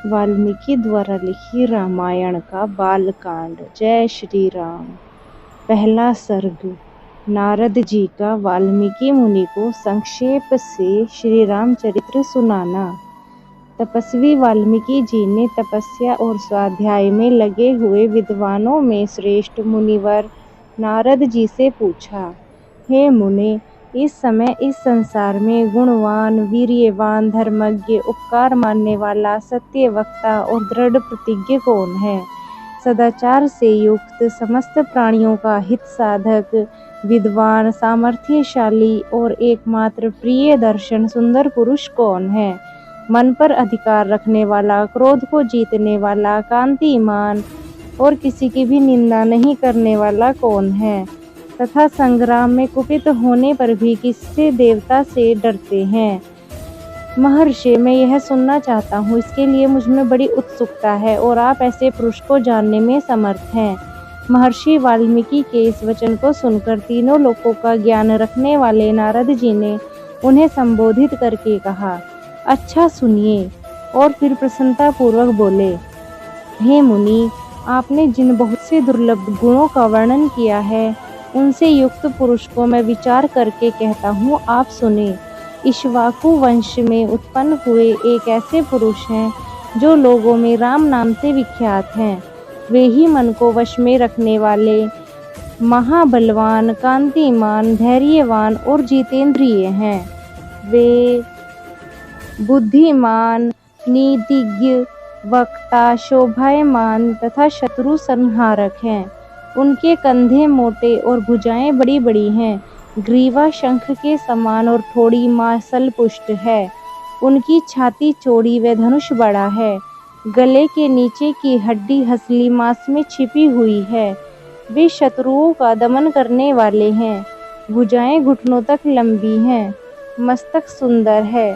वाल्मीकि द्वारा लिखी रामायण का बालकांड। जय श्री राम। पहला सर्ग। नारद जी का वाल्मीकि मुनि को संक्षेप से श्री राम चरित्र सुनाना। तपस्वी वाल्मीकि जी ने तपस्या और स्वाध्याय में लगे हुए विद्वानों में श्रेष्ठ मुनिवर नारद जी से पूछा, हे मुने, इस समय इस संसार में गुणवान, वीर्यवान, धर्मज्ञ, उपकार मानने वाला, सत्य वक्ता और दृढ़ प्रतिज्ञ कौन है? सदाचार से युक्त, समस्त प्राणियों का हित साधक, विद्वान, सामर्थ्यशाली और एकमात्र प्रिय दर्शन सुंदर पुरुष कौन है? मन पर अधिकार रखने वाला, क्रोध को जीतने वाला, कांतिमान और किसी की भी निंदा नहीं करने वाला कौन है? तथा संग्राम में कुपित होने पर भी किससे देवता से डरते हैं? महर्षि, मैं यह सुनना चाहता हूँ, इसके लिए मुझ में बड़ी उत्सुकता है और आप ऐसे पुरुष को जानने में समर्थ हैं। महर्षि वाल्मीकि के इस वचन को सुनकर तीनों लोकों का ज्ञान रखने वाले नारद जी ने उन्हें संबोधित करके कहा, अच्छा सुनिए। और फिर प्रसन्नता पूर्वक बोले, हे मुनि, आपने जिन बहुत से दुर्लभ गुणों का वर्णन किया है, उनसे युक्त पुरुष को मैं विचार करके कहता हूँ, आप सुने। इक्ष्वाकु वंश में उत्पन्न हुए एक ऐसे पुरुष हैं जो लोगों में राम नाम से विख्यात हैं। वे ही मन को वश में रखने वाले, महाबलवान, कांतिमान, धैर्यवान और जितेंद्रिय हैं। वे बुद्धिमान, नीतिज्ञ, वक्ता, शोभायमान तथा शत्रु संहारक हैं। उनके कंधे मोटे और भुजाएं बड़ी बड़ी हैं। ग्रीवा शंख के समान और थोड़ी मांसल पुष्ट है। उनकी छाती चौड़ी व धनुष बड़ा है। गले के नीचे की हड्डी हंसली मांस में छिपी हुई है। वे शत्रुओं का दमन करने वाले हैं। भुजाएं घुटनों तक लंबी हैं। मस्तक सुंदर है।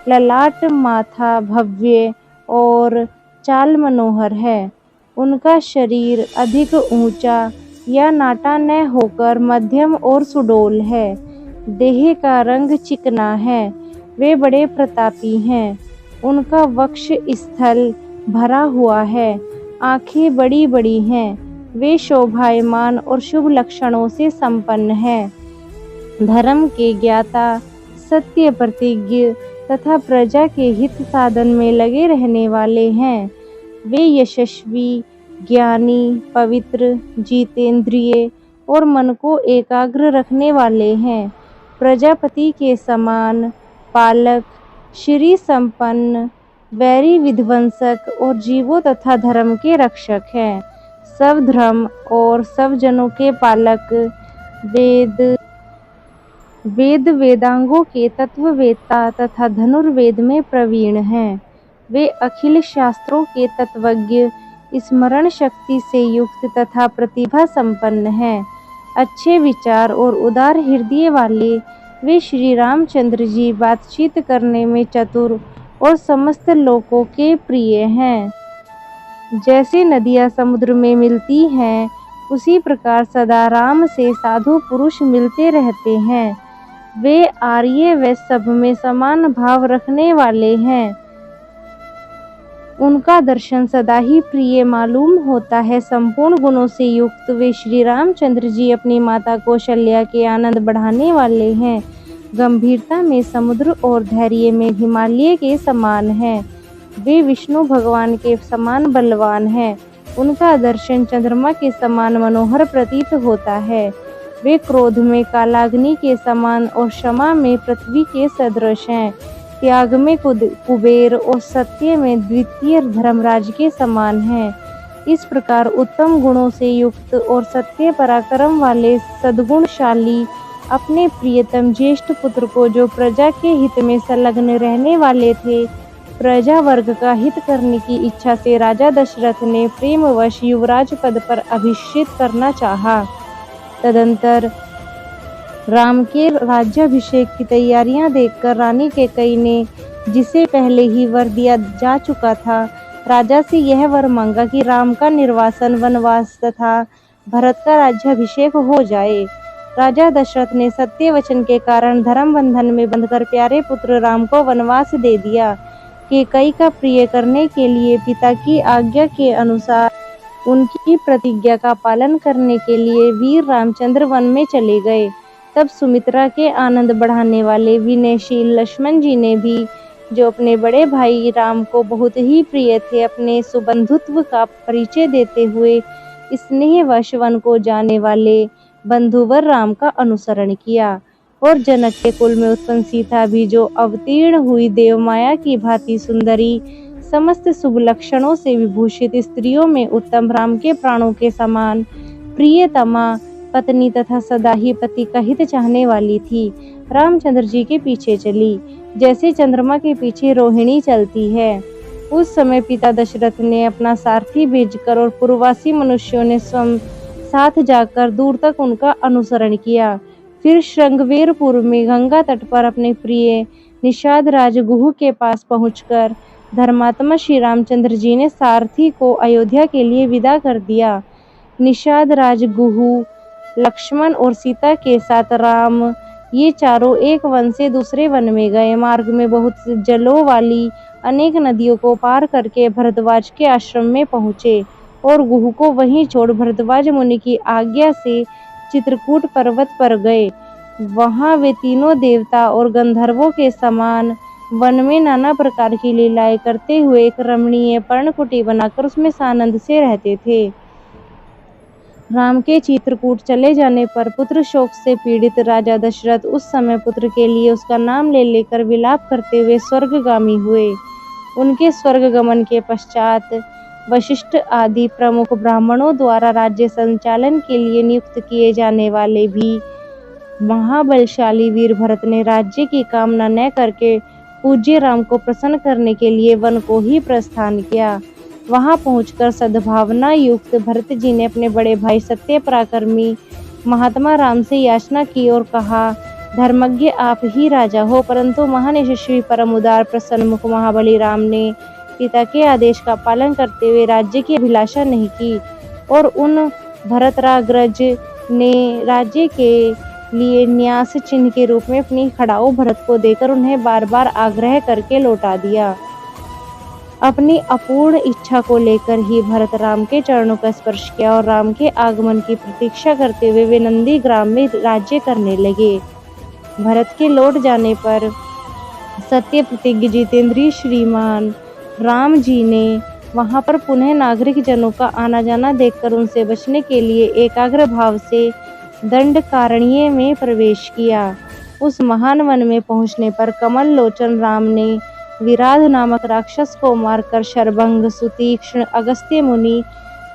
ललाट माथा भव्य और चाल मनोहर है। उनका शरीर अधिक ऊंचा या नाटा न होकर मध्यम और सुडौल है। देह का रंग चिकना है। वे बड़े प्रतापी हैं। उनका वक्ष स्थल भरा हुआ है। आंखें बड़ी बड़ी हैं। वे शोभायमान और शुभ लक्षणों से संपन्न हैं। धर्म के ज्ञाता, सत्य प्रतिज्ञ तथा प्रजा के हित साधन में लगे रहने वाले हैं। वे यशस्वी, ज्ञानी, पवित्र, जितेंद्रिय और मन को एकाग्र रखने वाले हैं। प्रजापति के समान पालक, श्री संपन्न, वैरी विध्वंसक और जीवों तथा धर्म के रक्षक हैं। सब धर्म और सब जनों के पालक, वेदांगों के तत्ववेत्ता तथा धनुर्वेद में प्रवीण हैं। वे अखिल शास्त्रों के तत्वज्ञ, स्मरण शक्ति से युक्त तथा प्रतिभा संपन्न हैं। अच्छे विचार और उदार हृदय वाले वे श्री रामचंद्र जी बातचीत करने में चतुर और समस्त लोगों के प्रिय हैं। जैसे नदियाँ समुद्र में मिलती हैं, उसी प्रकार सदा राम से साधु पुरुष मिलते रहते हैं। वे आर्य व सब में समान भाव रखने वाले हैं। उनका दर्शन सदा ही प्रिय मालूम होता है। संपूर्ण गुणों से युक्त वे श्री रामचंद्र जी अपनी माता कौशल्या के आनंद बढ़ाने वाले हैं। गंभीरता में समुद्र और धैर्य में हिमालय के समान हैं। वे विष्णु भगवान के समान बलवान हैं। उनका दर्शन चंद्रमा के समान मनोहर प्रतीत होता है। वे क्रोध में कालाग्नि के समान और क्षमा में पृथ्वी के सदृश हैं। त्याग में कुबेर और सत्य में द्वितीय धर्मराज के समान हैं। इस प्रकार उत्तम गुणों से युक्त और सत्य पराक्रम वाले सद्गुणशाली अपने प्रियतम ज्येष्ठ पुत्र को, जो प्रजा के हित में संलग्न रहने वाले थे, प्रजा वर्ग का हित करने की इच्छा से राजा दशरथ ने प्रेमवश युवराज पद पर अभिषेक करना चाहा। तदंतर राम के राज्याभिषेक की तैयारियां देखकर रानी कैकेयी ने, जिसे पहले ही वर दिया जा चुका था, राजा से यह वर मांगा कि राम का निर्वासन, वनवास तथा भरत का राज्याभिषेक हो जाए। राजा दशरथ ने सत्य वचन के कारण धर्म बंधन में बंधकर प्यारे पुत्र राम को वनवास दे दिया, कैकेयी का प्रिय करने के लिए पिता की आज्ञा के अनुसार उनकी प्रतिज्ञा का पालन करने के लिए वीर रामचंद्र वन में चले गए। तब सुमित्रा के आनंद बढ़ाने वाले विनयशील लक्ष्मण जी ने भी, जो अपने बड़े भाई राम को बहुत ही प्रिय थे, अपने सुबंधुत्व का परिचय देते हुए स्नेहवश वन को जाने वाले बंधुवर राम का अनुसरण किया। और जनक के कुल में उत्पन्न सीता भी, जो अवतीर्ण हुई देवमाया की भांति सुंदरी, समस्त शुभ लक्षणों से विभूषित स्त्रियों में उत्तम, राम के प्राणों के समान प्रियतमा पत्नी तथा सदा ही पति का हित चाहने वाली थी, रामचंद्र जी के पीछे चली, जैसे चंद्रमा के पीछे रोहिणी चलती है। उस समय पिता दशरथ ने अपना सारथी भेजकर और पूर्ववासी मनुष्यों ने स्वयं साथ जाकर दूर तक उनका अनुसरण किया। फिर श्रृंगवेरपुर में गंगा तट पर अपने प्रिय निषाद राज गुहू के पास पहुंचकर धर्मात्मा श्री रामचंद्र जी ने सारथी को अयोध्या के लिए विदा कर दिया। निषाद राज गुहू, लक्ष्मण और सीता के साथ राम, ये चारों एक वन से दूसरे वन में गए। मार्ग में बहुत जलों वाली अनेक नदियों को पार करके भरद्वाज के आश्रम में पहुँचे और गुहू को वहीं छोड़ भरद्वाज मुनि की आज्ञा से चित्रकूट पर्वत पर गए। वहां वे तीनों देवता और गंधर्वों के समान वन में नाना प्रकार की लीलाएं करते हुए एक रमणीय पर्णकुटी बनाकर उसमें सानंद से रहते थे। राम के चित्रकूट चले जाने पर पुत्र शोक से पीड़ित राजा दशरथ उस समय पुत्र के लिए उसका नाम ले लेकर विलाप करते हुए स्वर्गगामी हुए। उनके स्वर्गगमन के पश्चात वशिष्ठ आदि प्रमुख ब्राह्मणों द्वारा राज्य संचालन के लिए नियुक्त किए जाने वाले भी महाबलशाली वीर भरत ने राज्य की कामना न करके पूज्य राम को प्रसन्न करने के लिए वन को ही प्रस्थान किया। वहां पहुंचकर सद्भावना युक्त भरत जी ने अपने बड़े भाई सत्य पराक्रमी महात्मा राम से याचना की और कहा, धर्मज्ञ आप ही राजा हो, परंतु महान यशस्वी परम उदार प्रसन्नमुख महाबली राम ने पिता के आदेश का पालन करते हुए राज्य की अभिलाषा नहीं की और उन भरतराग्रज ने राज्य के लिए न्यास चिन्ह के रूप में अपनी खड़ाऊ भरत को देकर उन्हें बार बार आग्रह करके लौटा दिया। अपनी अपूर्ण इच्छा को लेकर ही भरत राम के चरणों का स्पर्श किया और राम के आगमन की प्रतीक्षा करते हुए वे नंदी ग्राम में राज्य करने लगे। भरत के लौट जाने पर सत्य प्रतिज्ञ जितेंद्रिय श्रीमान राम जी ने वहां पर पुनः नागरिक जनों का आना जाना देखकर उनसे बचने के लिए एकाग्र भाव से दंडकारण्य में प्रवेश किया। उस महान वन में पहुंचने पर कमल लोचन राम ने विराध नामक राक्षस को मारकर शरभंग, सुतीक्ष्ण, अगस्त्य मुनि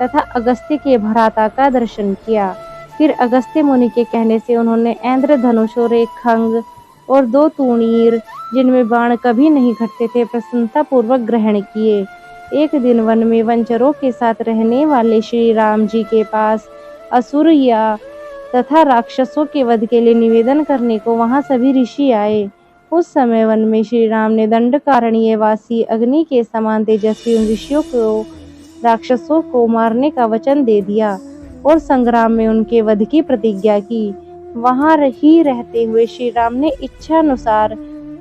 तथा अगस्त्य के भ्राता का दर्शन किया। फिर अगस्त्य मुनि के कहने से उन्होंने इंद्रधनुष और एक खंग और 2 तूणीर, जिनमें बाण कभी नहीं घटते थे, प्रसन्नता पूर्वक ग्रहण किए। एक दिन वन में वनचरों के साथ रहने वाले श्री राम जी के पास असुर या तथा राक्षसों के वध के लिए निवेदन करने को वहां सभी ऋषि आए। उस समय वन में श्री राम ने दंडकारण्य वासी अग्नि के समान तेजस्वी उन ऋषियों को राक्षसों को मारने का वचन दे दिया और संग्राम में उनके वध की प्रतिज्ञा की। वहां ही रहते हुए श्री राम ने इच्छानुसार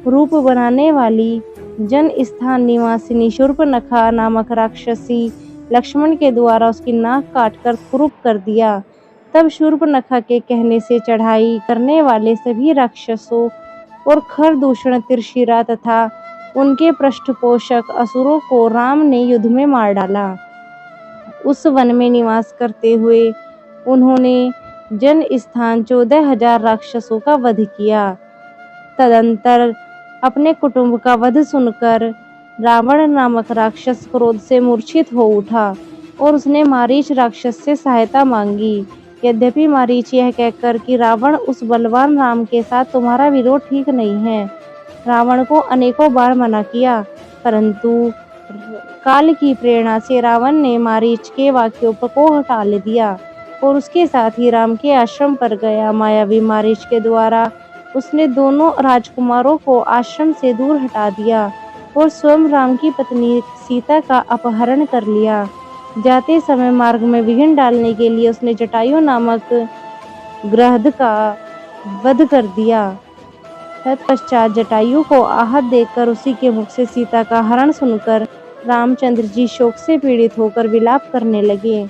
रूप बनाने वाली जन स्थान निवासिनी शूर्पणखा नामक राक्षसी लक्ष्मण के द्वारा उसकी नाक काटकर कुरूप कर दिया। तब शूर्पणखा के कहने से चढ़ाई करने वाले सभी राक्षसों और खरदूषण त्रिशिरा तथा उनके पृष्ठपोषक असुरों को राम ने युद्ध में मार डाला। उस वन में निवास करते हुए उन्होंने जन स्थान 14,000 राक्षसों का वध किया। तदंतर अपने कुटुंब का वध सुनकर रावण नामक राक्षस क्रोध से मूर्छित हो उठा और उसने मारीच राक्षस से सहायता मांगी। यद्यपि मारीच यह कहकर कि रावण उस बलवान राम के साथ तुम्हारा विरोध ठीक नहीं है, रावण को अनेकों बार मना किया, परंतु काल की प्रेरणा से रावण ने मारीच के वाक्यों को टाल दिया और उसके साथ ही राम के आश्रम पर गया। मायावी मारीच के द्वारा उसने दोनों राजकुमारों को आश्रम से दूर हटा दिया और स्वयं राम की पत्नी सीता का अपहरण कर लिया। जाते समय मार्ग में विघ्न डालने के लिए उसने जटायु नामक गृहद का वध कर दिया तत्पश्चात जटायु को आहत देखकर उसी के मुख से सीता का हरण सुनकर रामचंद्र जी शोक से पीड़ित होकर विलाप करने लगे।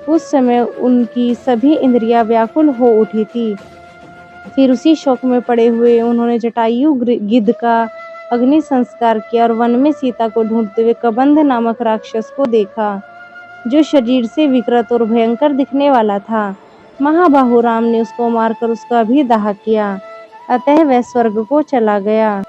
उस समय उनकी सभी इंद्रियां व्याकुल हो उठी थी। फिर उसी शोक में पड़े हुए उन्होंने जटायु गिद्ध का अग्नि संस्कार किया और वन में सीता को ढूंढते हुए कबंध नामक राक्षस को देखा, जो शरीर से विकृत और भयंकर दिखने वाला था। महाबाहु राम ने उसको मारकर उसका भी दाह किया, अतः वह स्वर्ग को चला गया।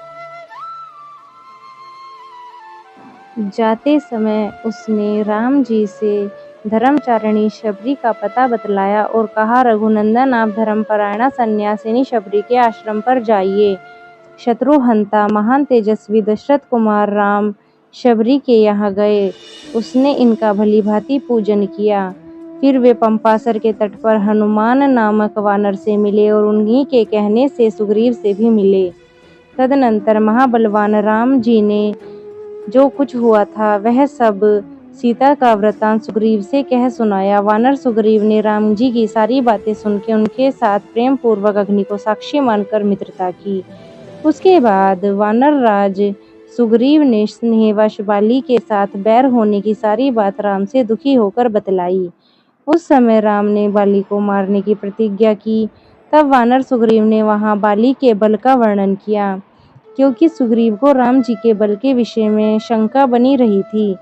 जाते समय उसने राम जी से धर्मचारिणी शबरी का पता बतलाया और कहा, रघुनंदन आप धर्मपरायणा सन्यासिनी शबरी के आश्रम पर जाइए। शत्रुहंता महान तेजस्वी दशरथ कुमार राम शबरी के यहाँ गए। उसने इनका भली भांति पूजन किया। फिर वे पंपासर के तट पर हनुमान नामक वानर से मिले और उन्हीं के कहने से सुग्रीव से भी मिले। तदनंतर महाबलवान राम जी ने जो कुछ हुआ था वह सब सीता का वृतांत सुग्रीव से कह सुनाया। वानर सुग्रीव ने राम जी की सारी बातें सुन के उनके साथ प्रेम पूर्वक अग्नि को साक्षी मानकर मित्रता की। उसके बाद वानर राज सुग्रीव ने स्नेहवश बाली के साथ बैर होने की सारी बात राम से दुखी होकर बतलाई। उस समय राम ने बाली को मारने की प्रतिज्ञा की। तब वानर सुग्रीव ने वहां बाली के बल का वर्णन किया, क्योंकि सुग्रीव को राम जी के बल के विषय में शंका बनी रही थी।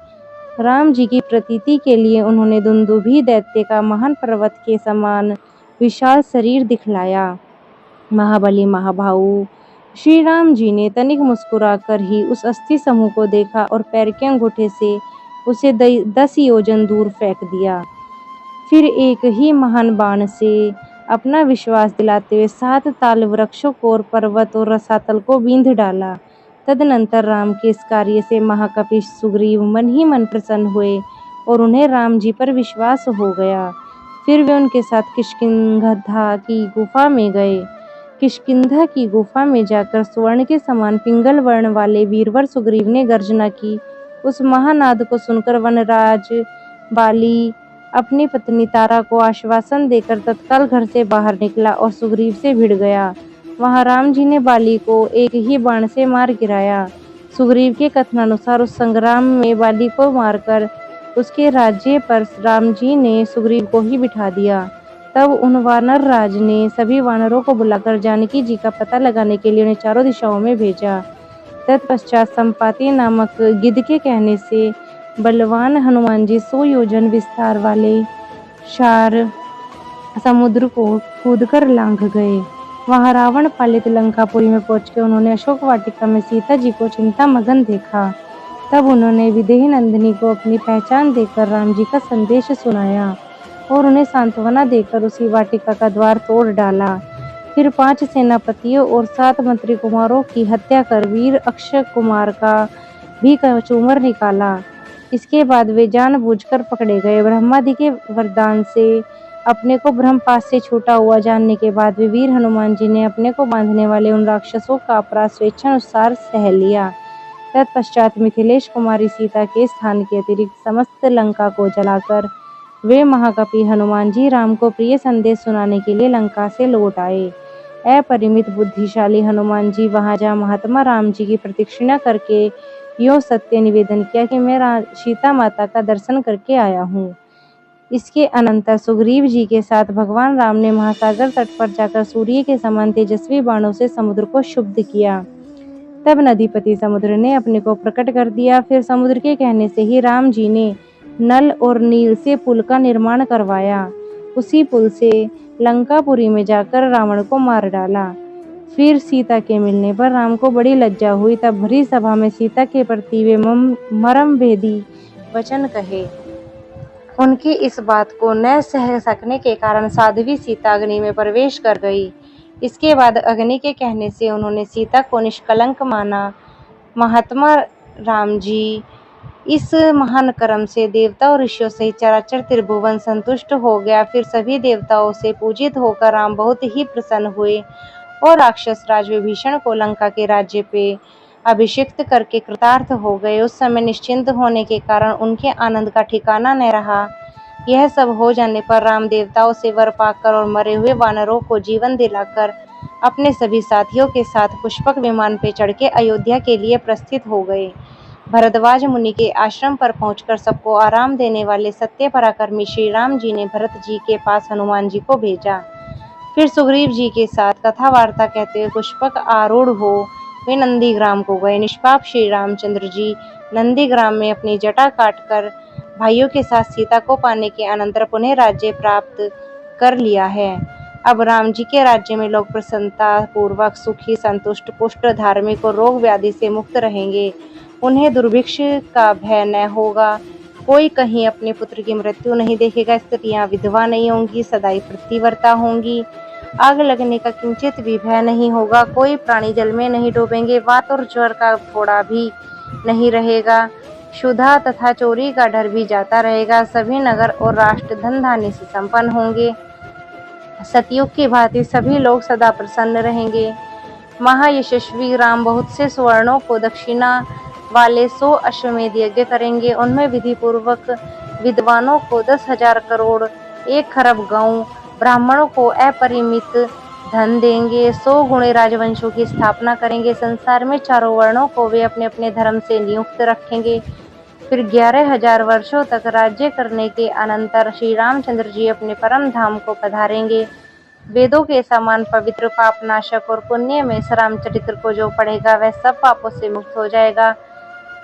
राम जी की प्रतीति के लिए उन्होंने दुंदुभी दैत्य का महान पर्वत के समान विशाल शरीर दिखलाया। महाबली महाभाऊ श्री राम जी ने तनिक मुस्कुराकर ही उस अस्थि समूह को देखा और पैर के अंगूठे से उसे 10 योजन दूर फेंक दिया। फिर एक ही महान बाण से अपना विश्वास दिलाते हुए 7 ताल वृक्षों को और पर्वत और रसातल को बींध डाला। तदनंतर राम के इस कार्य से महाकपि सुग्रीव मन ही मन प्रसन्न हुए और उन्हें राम जी पर विश्वास हो गया। फिर वे उनके साथ किष्किंधा की गुफा में गए। किष्किंधा की गुफा में जाकर स्वर्ण के समान पिंगल वर्ण वाले वीरवर सुग्रीव ने गर्जना की। उस महानाद को सुनकर वनराज बाली अपनी पत्नी तारा को आश्वासन देकर तत्काल घर से बाहर निकला और सुग्रीव से भिड़ गया। वहां राम जी ने बाली को एक ही बाण से मार गिराया। सुग्रीव के कथनानुसार उस संग्राम में बाली को मारकर उसके राज्य पर राम जी ने सुग्रीव को ही बिठा दिया। तब उन वानर राज ने सभी वानरों को बुलाकर जानकी जी का पता लगाने के लिए उन्हें चारों दिशाओं में भेजा। तत्पश्चात संपाति नामक गिद्ध के कहने से बलवान हनुमान जी 100 योजन विस्तार वाले क्षार समुद्र को कूदकर लांघ गए। वहां रावण पालित लंकापुरी में पहुंचकर उन्होंने अशोक वाटिका में सीता जी को चिंता मगन देखा। तब उन्होंने विदेही नंदिनी को अपनी पहचान देकर राम जी का संदेश सुनाया और उन्हें सांत्वना देकर उसी वाटिका का द्वार तोड़ डाला। फिर 5 सेनापतियों और 7 मंत्री कुमारों की हत्या कर वीर अक्षय कुमार का भी कचूमर निकाला। इसके बाद वे जानबूझकर पकड़े गए। ब्रह्मादि के वरदान से अपने को ब्रह्मपाश से छूटा हुआ जानने के बाद वे वीर हनुमान जी ने अपने को बांधने वाले उन राक्षसों का अपराध स्वेच्छानुसार सह लिया। तत्पश्चात मिथिलेश कुमारी सीता के स्थान के अतिरिक्त समस्त लंका को जलाकर वे महाकपि हनुमान जी राम को प्रिय संदेश सुनाने के लिए लंका से लौट आए। अपरिमित बुद्धिशाली हनुमान जी वहां जा महात्मा राम जी की प्रतीक्षिणा करके यो सत्य निवेदन किया कि मैं सीता माता का दर्शन करके आया हूँ। इसके अनंतर सुग्रीव जी के साथ भगवान राम ने महासागर तट पर जाकर सूर्य के समान तेजस्वी बाणों से समुद्र को शुद्ध किया। तब नदीपति समुद्र ने अपने को प्रकट कर दिया। फिर समुद्र के कहने से ही राम जी ने नल और नील से पुल का निर्माण करवाया। उसी पुल से लंकापुरी में जाकर रावण को मार डाला। फिर सीता के मिलने पर राम को बड़ी लज्जा हुई। तब भरी सभा में सीता के प्रति वे मर्म भेदी वचन कहे। उनकी इस बात को न सह सकने के कारण साध्वी सीता अग्नि में प्रवेश कर गई। इसके बाद अग्नि के कहने से उन्होंने सीता को निष्कलंक माना। महात्मा राम जी इस महान कर्म से देवता और ऋषियों सहित चराचर त्रिभुवन संतुष्ट हो गया। फिर सभी देवताओं से पूजित होकर राम बहुत ही प्रसन्न हुए और राक्षस राज विभीषण को लंका के राज्य पे अभिषिक्त करके कृतार्थ हो गए। उस समय निश्चिंत होने के कारण उनके आनंद का ठिकाना न रहा। यह सब हो जाने पर राम देवताओं से वर पाकर और मरे हुए वानरों को जीवन दिलाकर अपने सभी साथियों के साथ पुष्पक विमान पे चढ़ के अयोध्या के लिए प्रस्थित हो गए। भरद्वाज मुनि के आश्रम पर पहुंचकर सबको आराम देने वाले सत्य पराक्रमी श्री राम जी ने भरत जी के पास हनुमान जी को भेजा। फिर सुग्रीव जी के साथ कथा वार्ता कहते हुए पुष्पक आरूढ़ हो वे नंदीग्राम को गए। निष्पाप श्री रामचंद्र जी नंदीग्राम में अपनी जटा काटकर भाइयों के साथ सीता को पाने के अनंतर पुनः राज्य प्राप्त कर लिया है। अब राम जी के राज्य में लोग प्रसन्नता पूर्वक सुखी, संतुष्ट, पुष्ट, धार्मिक और रोग व्याधि से मुक्त रहेंगे। उन्हें दुर्भिक्ष का भय न होगा। कोई कहीं अपने पुत्र की मृत्यु नहीं देखेगा। स्त्रियां विधवा नहीं होंगी, सदाई पतिव्रता होंगी। आग लगने का किंचित भी भय नहीं होगा। कोई प्राणी जल में नहीं डूबेंगे। वात और ज्वर का थोड़ा भी नहीं रहेगा। क्षुधा तथा चोरी का डर भी जाता रहेगा। सभी नगर और राष्ट्र धन धान्य से संपन्न होंगे। सतयुग की भांति सभी लोग सदा प्रसन्न रहेंगे। महायशस्वी राम बहुत से स्वर्णों को दक्षिणा वाले 100 अश्वमेध यज्ञ करेंगे। उनमें विधि पूर्वक विद्वानों को 10,000 करोड़ 1 खरब गांव, ब्राह्मणों को अपरिमित धन देंगे। 100 गुणे राजवंशों की स्थापना करेंगे। संसार में चारों वर्णों को वे अपने अपने धर्म से नियुक्त रखेंगे। फिर 11,000 वर्षों तक राज्य करने के अनंतर श्री रामचंद्र जी अपने परम धाम को पधारेंगे। वेदों के समान पवित्र, पापनाशक और पुण्य में इस रामचरित्र को जो पढ़ेगा वह सब पापों से मुक्त हो जाएगा।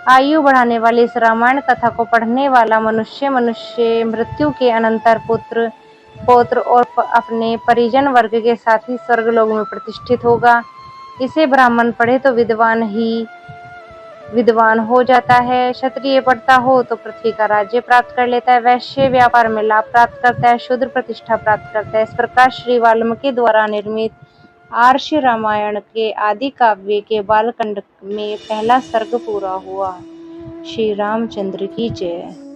आयु बढ़ाने वाली इस रामायण कथा को पढ़ने वाला मनुष्य मृत्यु के अनंतर पुत्र, पौत्र और अपने परिजन वर्ग के साथ ही स्वर्गलोक में प्रतिष्ठित होगा। इसे ब्राह्मण पढ़े तो विद्वान हो जाता है। क्षत्रिय पढ़ता हो तो पृथ्वी का राज्य प्राप्त कर लेता है। वैश्य व्यापार में लाभ प्राप्त करता है। शूद्र प्रतिष्ठा प्राप्त करता है। इस प्रकार श्री वाल्मीकि द्वारा निर्मित आर्ष रामायण के आदि काव्य के बालकांड में पहला सर्ग पूरा हुआ। श्री रामचंद्र की जय।